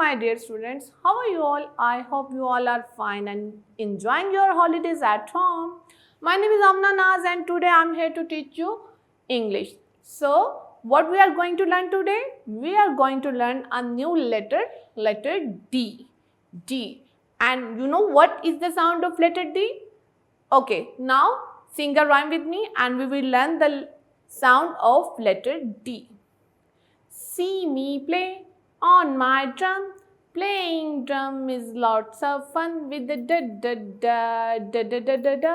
my dear students, how are you all? I hope you all are fine and enjoying your holidays at home. My name is Amna Naz and today I am here to teach you English. So, what we are going to learn today? We are going to learn a new letter D. D. And you know what is the sound of letter D? Okay, now sing a rhyme with me and we will learn the sound of letter D. See me play on my drum. Playing drum is lots of fun with the da da da da da da da da.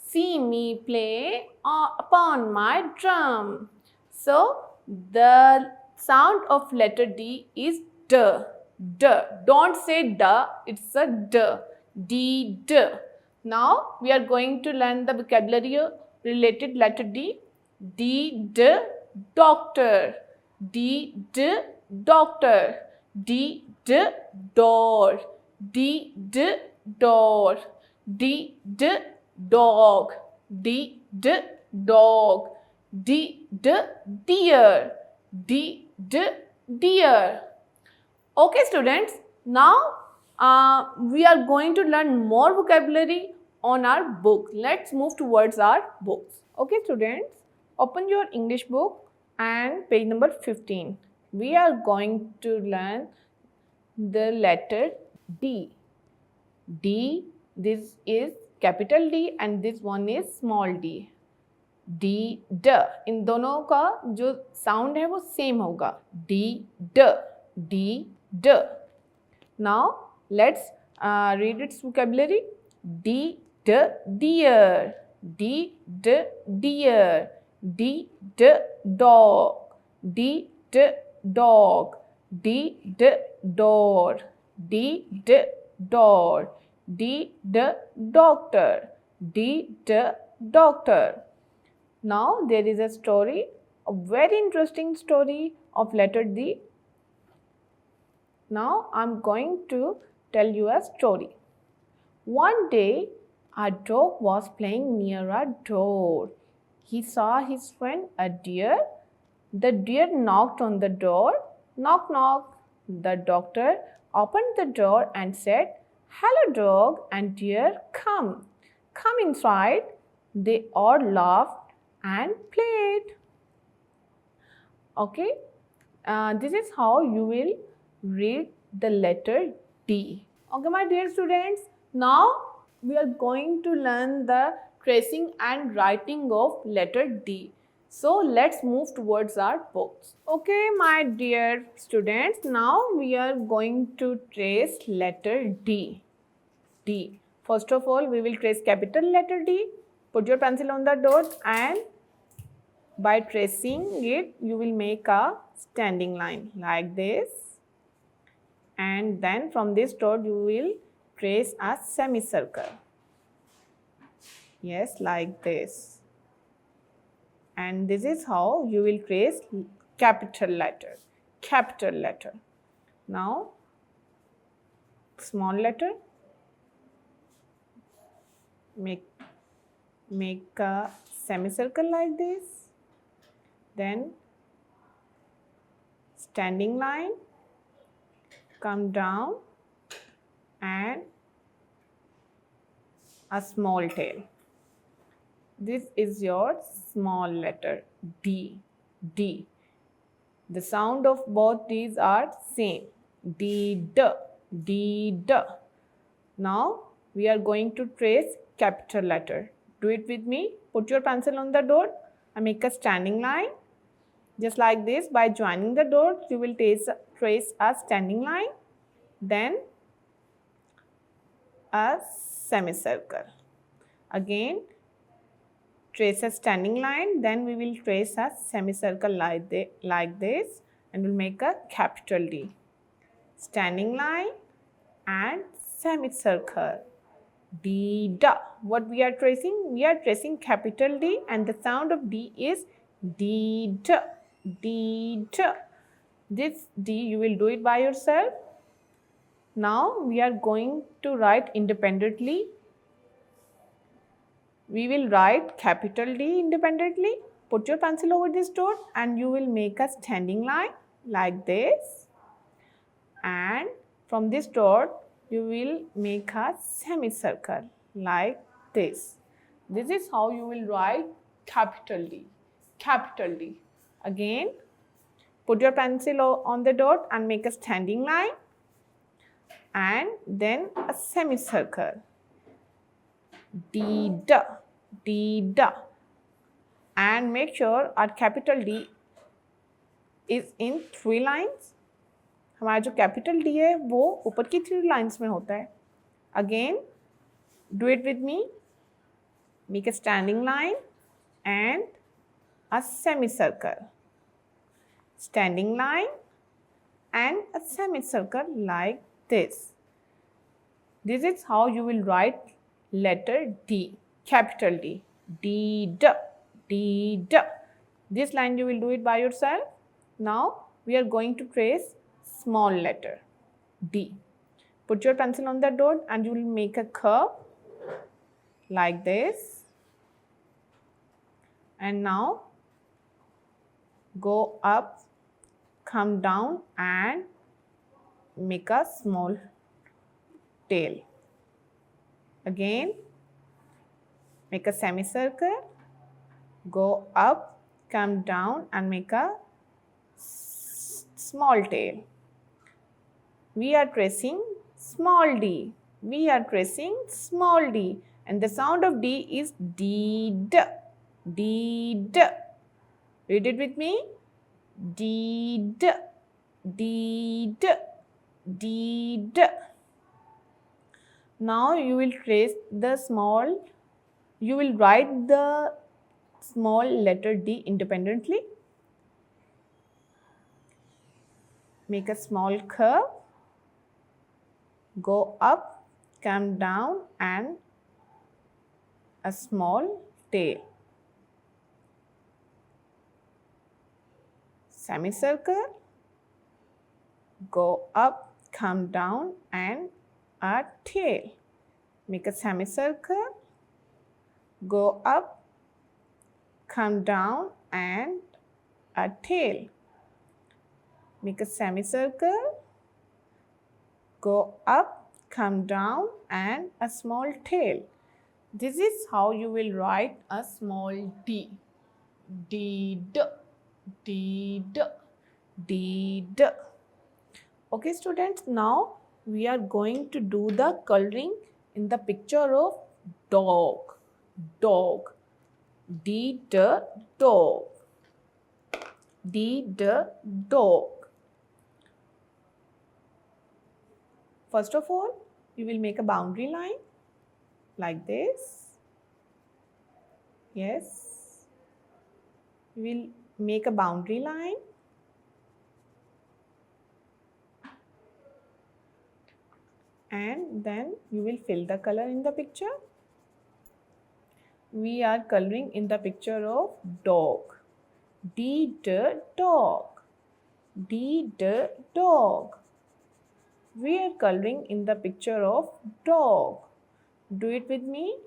See me play upon my drum. So the sound of letter D is D. D. Don't say da, it's a D. D, D. Now we are going to learn the vocabulary related letter D. D, D, doctor. D, D, doctor. D, D, door. D, D, door. D, D, dog. D, D, dog. D, D, deer. D, D, deer. Okay, students. Now we are going to learn more vocabulary on our book. Let's move towards our books. Okay, students. Open your English book and page number 15. We are going to learn the letter D. D, this is capital D and this one is small d. D, D. इन दोनों का जो sound है वो same होगा. D, D. D, D. Now, let's read its vocabulary. D, D, deer. D, D, deer. D, D, dog. D, D, dog. D, D, door. D, D, door. D, D, doctor. D, D, doctor. Now, there is a story, a very interesting story of letter D. Now, I am going to tell you a story. One day, a dog was playing near a door. He saw his friend a deer. The deer knocked on the door. Knock, knock. The doctor opened the door and said, "Hello, dog and deer, come. Come inside." They all laughed and played. Okay, this is how you will read the letter D. Okay, my dear students, now we are going to learn the tracing and writing of letter D. So let's move towards our books. Okay, my dear students, now we are going to trace letter D. D. First of all, we will trace capital letter D. Put your pencil on the dot and by tracing it, you will make a standing line like this. And then from this dot, you will trace a semicircle. Yes, like this. And this is how you will trace capital letter. Capital letter. Now, small letter. Make a semicircle like this. Then, standing line. Come down and a small tail. This is your small letter D. D. The sound of both these are same. D, D. D, D. Now we are going to trace capital letter. Do it with me. Put your pencil on the dot and make a standing line. Just like this, by joining the dots, you will trace a standing line, then a semicircle. Again, trace a standing line, then we will trace a semicircle like this and we'll make a capital D. Standing line and semicircle. D, D. What we are tracing? We are tracing capital D and the sound of D is D, D. D, D. This D you will do it by yourself. Now we are going to write independently. We will write capital D independently. Put your pencil over this dot and you will make a standing line like this. And From this dot, you will make a semicircle like this. This is how you will write capital D. Capital D. Again, put your pencil on the dot and make a standing line and then a semicircle. D, D, D, D. And make sure our capital D is in 3 lines. हमारा जो capital D है वो ऊपर की 3 lines में होता है. Again do it with me. Make a standing line and a semicircle. Standing line and a semicircle like this. This is how you will write letter D, capital D. D, D, D, D. This line you will do it by yourself. Now we are going to trace small letter D. Put your pencil on the dot and you will make a curve like this. And now go up, come down and make a small tail. Again, make a semicircle, go up, come down and make a small tail. We are tracing small d. We are tracing small d. And the sound of D is D, D, D, D. Read it with me. D, D, D, D. D, D. Now you will trace the small, you will write the small letter D independently. Make a small curve, go up, come down and a small tail. Semicircle, go up, come down and a tail. Make a semicircle, go up, come down and a tail. Make a semicircle, go up, come down and a small tail. This is how you will write a small D. D, D, D, D, D, D. Okay students, now we are going to do the coloring in the picture of dog. Dog. D, D, dog. D, D, dog. First of all, you will make a boundary line like this. Yes. You will make a boundary line. And then you will fill the color in the picture. We are coloring in the picture of dog. D, D, dog. D, D, dog. We are coloring in the picture of dog. Do it with me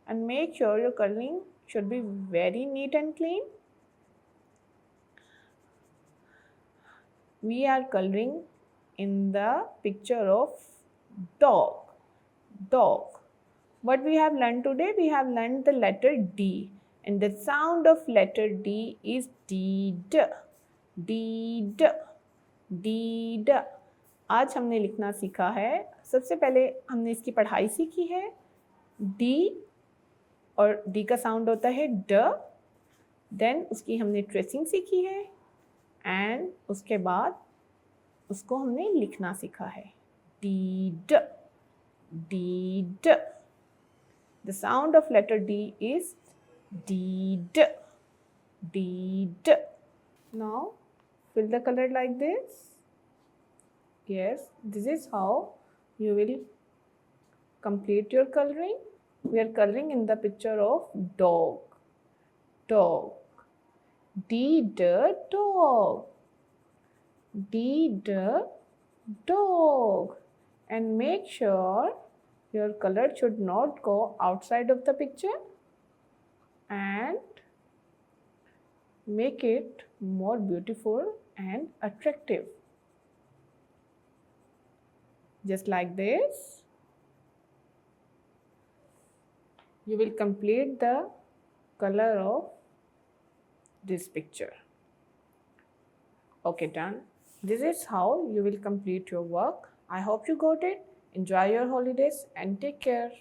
and make sure your coloring should be very neat and clean. We are coloring in the picture of dog. Dog. What we have learned today? We have learned the letter D. And the sound of letter D is D, D. D, D. D, D. आज हमने लिखना सीखा है. सबसे पहले हमने इसकी पढ़ाई सीखी है. D और D का साउंड होता है ड. देन उसकी हमने ट्रेसिंग सीखी है. एंड उसके बाद उसको हमने लिखना सीखा है. D, D. D, D. The sound of letter D is D, D. D, D. Now fill the color like this. Yes, this is how you will complete your coloring. We are coloring in the picture of dog. Dog. D, D, dog. D, D, dog. And make sure your color should not go outside of the picture and make it more beautiful and attractive. just like this. You will complete the color of this picture. Okay, done. This is how you will complete your work. I hope you got it. Enjoy your holidays and take care.